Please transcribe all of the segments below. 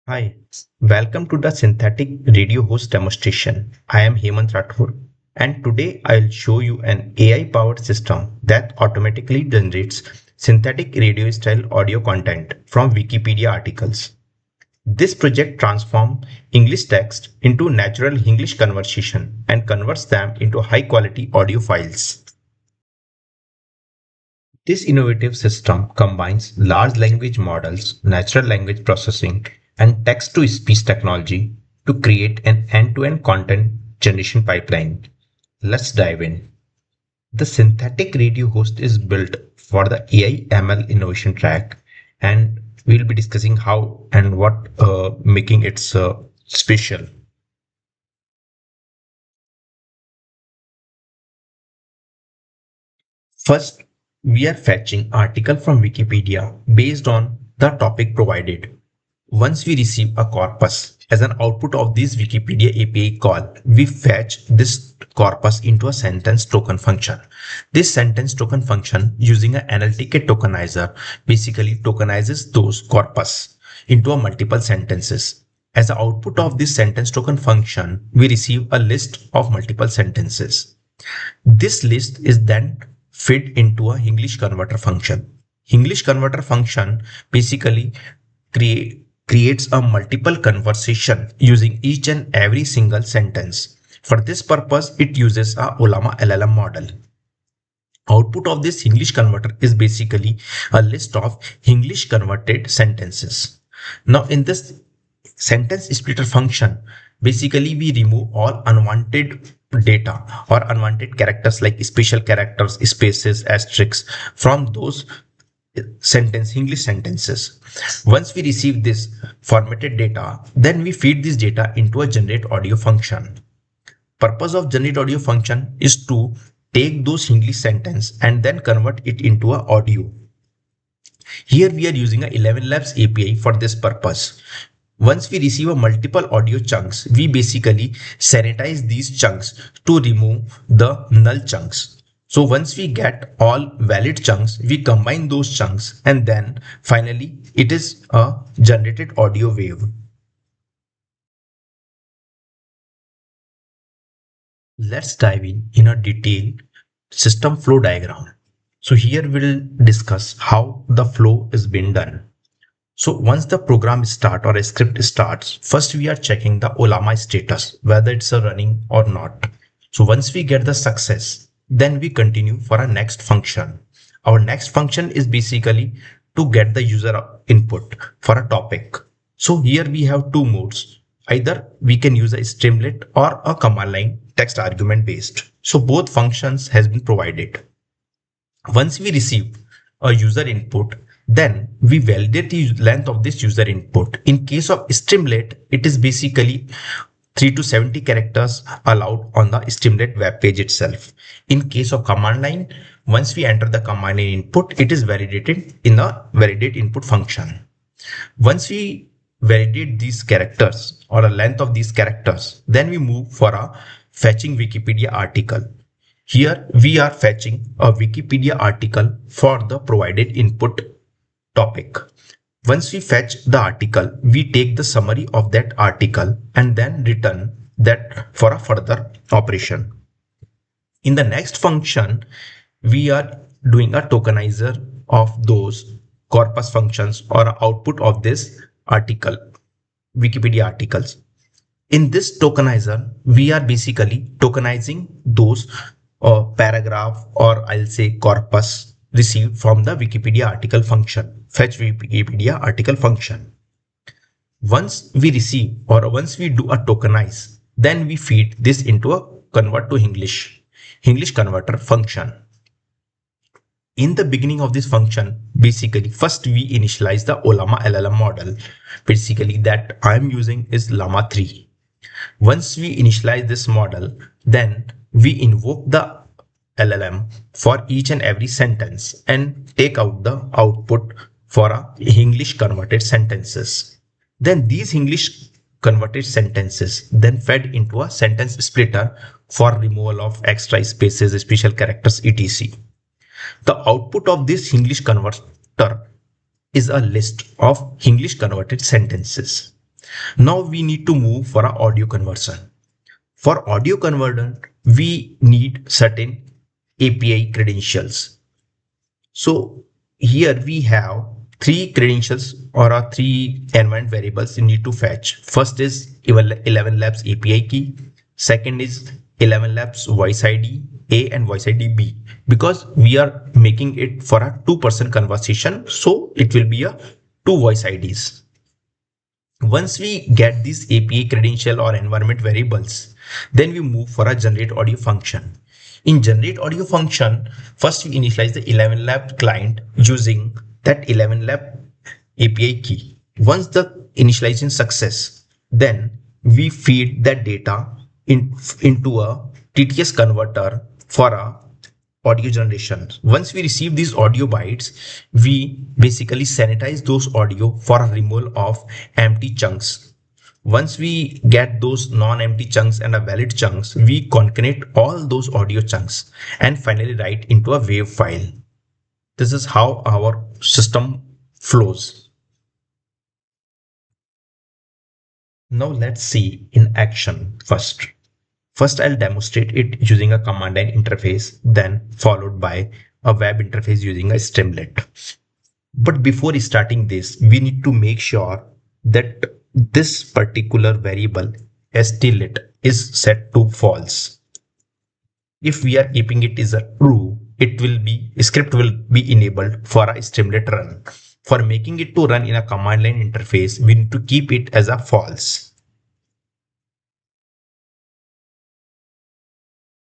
Hi, welcome to the synthetic radio host demonstration. I am Hemant Rathore, and today I'll show you an AI powered system that automatically generates synthetic radio style audio content from Wikipedia articles. This project transforms English text into natural English conversation and converts them into high quality audio files. This innovative system combines large language models, natural language processing, and text to speech technology to create an end to end content generation pipeline. Let's dive in. The synthetic radio host is built for the AI ML innovation track, and we'll be discussing how and what making it special. First, we are fetching article from Wikipedia based on the topic provided. Once we receive a corpus as an output of this Wikipedia API call, we fetch this corpus into a sentence token function. This sentence token function using an NLTK tokenizer basically tokenizes those corpus into a multiple sentences. As the output of this sentence token function, we receive a list of multiple sentences. This list is then fed into a English converter function. English converter function basically creates a multiple conversation using each and every single sentence. For this purpose, it uses a Olama LLM model. Output of this English converter is basically a list of English converted sentences. Now in this sentence splitter function, basically we remove all unwanted data or unwanted characters like special characters, spaces, asterisks from those English sentences. Once we receive this formatted data, then we feed this data into a generate audio function. Purpose of generate audio function is to take those English sentence and then convert it into a audio. Here we are using a 11 Labs API for this purpose. Once we receive a multiple audio chunks, we basically sanitize these chunks to remove the null chunks. So once we get all valid chunks, we combine those chunks and then finally it is a generated audio wave. Let's dive in a detailed system flow diagram. So here we'll discuss how the flow is being done. So once the program start or a script starts, first we are checking the Olama status, whether it's a running or not. So once we get the success, then we continue for our next function. Our next function is basically to get the user input for a topic. So here we have two modes. Either we can use a streamlit or a command line text argument based. So both functions has been provided. Once we receive a user input, then we validate the length of this user input. In case of Streamlit, it is basically 3 to 70 characters allowed on the Streamlit web page itself. In case of command line, once we enter the command line input, it is validated in the validate input function. Once we validate these characters or a length of these characters, then we move for a fetching Wikipedia article. Here we are fetching a Wikipedia article for the provided input topic. Once we fetch the article, we take the summary of that article and then return that for a further operation. In the next function, we are doing a tokenizer of those corpus functions or output of this article, Wikipedia articles. In this tokenizer, we are basically tokenizing those paragraph or I'll say corpus received from the Wikipedia article function, fetch Wikipedia article function. Once we receive or once we do a tokenize, then we feed this into a convert to English converter function. In the beginning of this function, basically first we initialize the Olama LLM model. Basically that I'm using is Llama 3. Once we initialize this model, then we invoke the LLM for each and every sentence and take out the output for a English converted sentences. Then these English converted sentences then fed into a sentence splitter for removal of extra spaces, special characters, etc. The output of this English converter is a list of English converted sentences. Now we need to move for a audio conversion. For audio conversion, we need certain API credentials. So here we have three credentials or three environment variables you need to fetch. First is 11 Labs API key. Second is 11 Labs voice ID A and voice ID B. Because we are making it for a two-person conversation, so it will be a two voice IDs. Once we get these API credential or environment variables, then we move for a generate audio function. In generate audio function, first we initialize the 11 lab client using that 11 lab API key. Once the initialization success, then we feed that data into a TTS converter for a audio generation. Once we receive these audio bytes, we basically sanitize those audio for a removal of empty chunks. Once we get those non-empty chunks and a valid chunks, we concatenate all those audio chunks and finally write into a wave file. This is how our system flows. Now let's see in action first. First, I'll demonstrate it using a command line interface, then followed by a web interface using a Streamlit. But before starting this, we need to make sure that this particular variable stlit is set to false. If we are keeping it as a true, script will be enabled for a Streamlit run. For making it to run in a command line interface, we need to keep it as a false.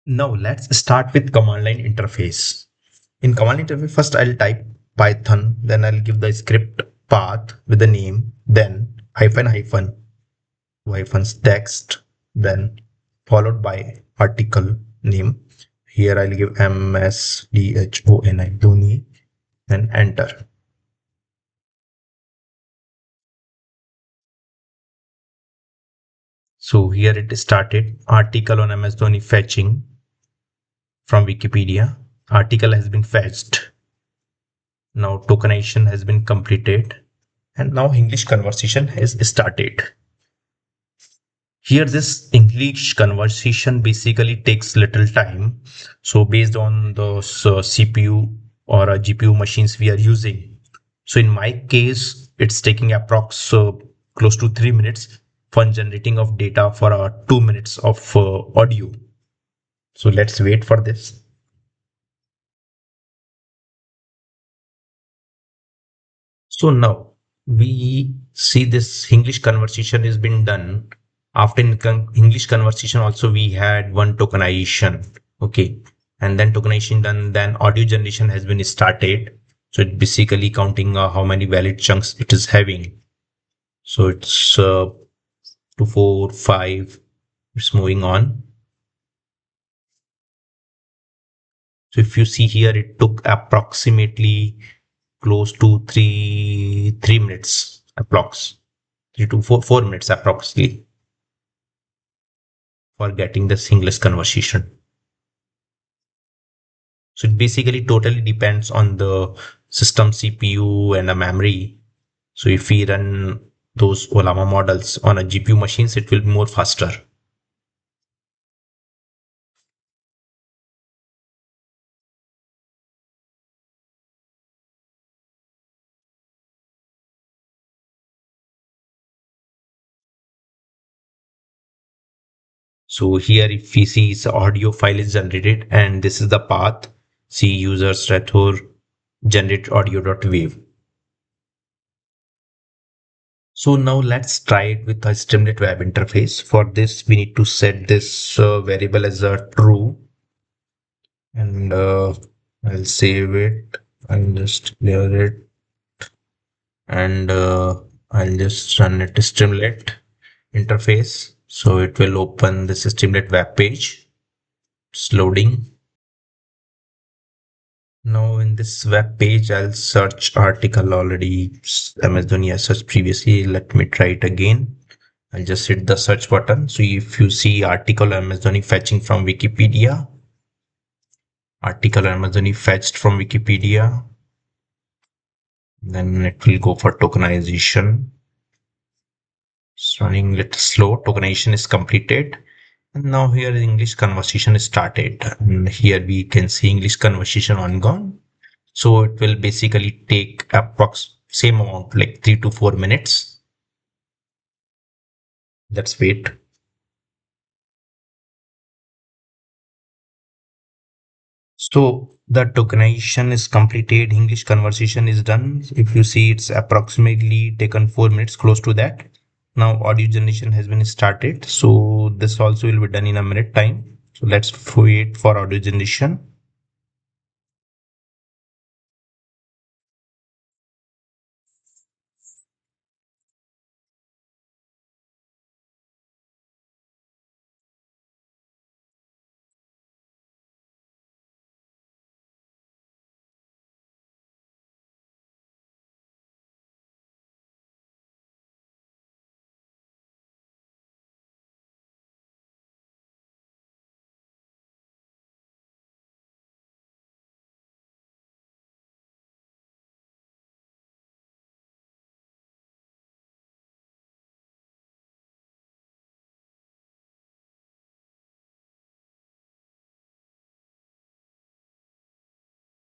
Now let's start with command line interface. In command interface, first I'll type Python, then I'll give the script path with the name, then hyphen hyphen hyphens text, then followed by article name. Here I'll give MSDHONI Dhoni, then enter. So here it started article on MS Dhoni fetching from Wikipedia. Article has been fetched. Now tokenization has been completed and now English conversation has started. Here this English conversation basically takes little time. So based on the CPU or GPU machines we are using. So in my case, it's taking approx close to 3 minutes for generating of data for 2 minutes of audio. So let's wait for this. So now we see this English conversation has been done. After English conversation also we had one tokenization. Okay. And then tokenization done, then audio generation has been started. So it's basically counting how many valid chunks it is having. So it's 2, 4, 5. It's moving on. So if you see here, it took approximately close to 3 minutes approx 3 to 4 minutes approximately for getting the seamless conversation. So it basically totally depends on the system CPU and the memory. So if we run those Olama models on a GPU machines, it will be more faster. So here if we see the audio file is generated and this is the path, see users rethor generate audio.wave. So now let's try it with a Streamlit web interface. For this, we need to set this variable as a true, and I'll save it. I'll just clear it, and I'll just run it Streamlit interface. So it will open this Streamlit web page. It's loading. Now in this web page, I'll search article already. MS Dhoni I searched previously. Let me try it again. I'll just hit the search button. So if you see article MS Dhoni fetching from Wikipedia, article MS Dhoni fetched from Wikipedia, then it will go for tokenization. It's running a little slow. Tokenization is completed. And now here English conversation is started. And here we can see English conversation ongoing. So it will basically take approx same amount, like 3 to 4 minutes. Let's wait. So the tokenization is completed. English conversation is done. If you see, it's approximately taken 4 minutes, close to that. Now audio generation has been started. So this also will be done in a minute time. So let's wait for audio generation.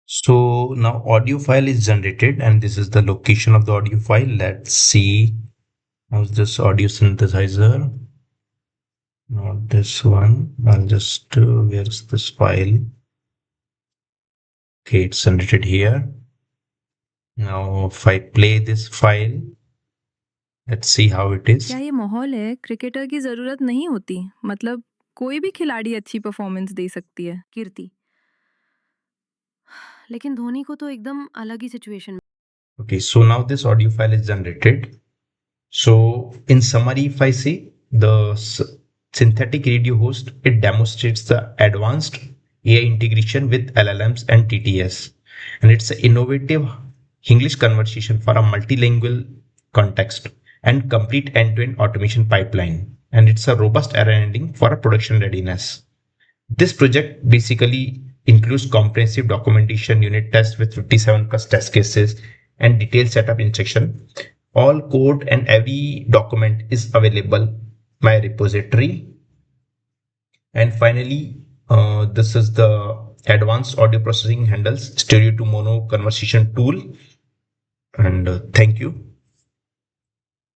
So now audio file is generated and this is the location of the audio file. Let's see. How's this audio synthesizer? Not this one. I'll just, where's this file? Okay, it's generated here. Now, if I play this file, let's see how it is. क्या ये माहौल है cricketer की जरूरत नहीं होती मतलब कोई भी खिलाड़ी अच्छी परफॉर्मेंस दे सकती है कीर्ति लेकिन धोनी को तो एकदम अलग ही situation Okay, so now this audio file is generated. So in summary, if I say the synthetic radio host, it demonstrates the advanced AI integration with LLMs and TTS. And it's an innovative English conversation for a multilingual context and complete end-to-end automation pipeline. And it's a robust error ending for a production readiness. This project basically includes comprehensive documentation, unit tests with 57 plus test cases, and detailed setup instruction. All code and every document is available my repository. And finally, this is the advanced audio processing handles stereo to mono conversation tool. And thank you.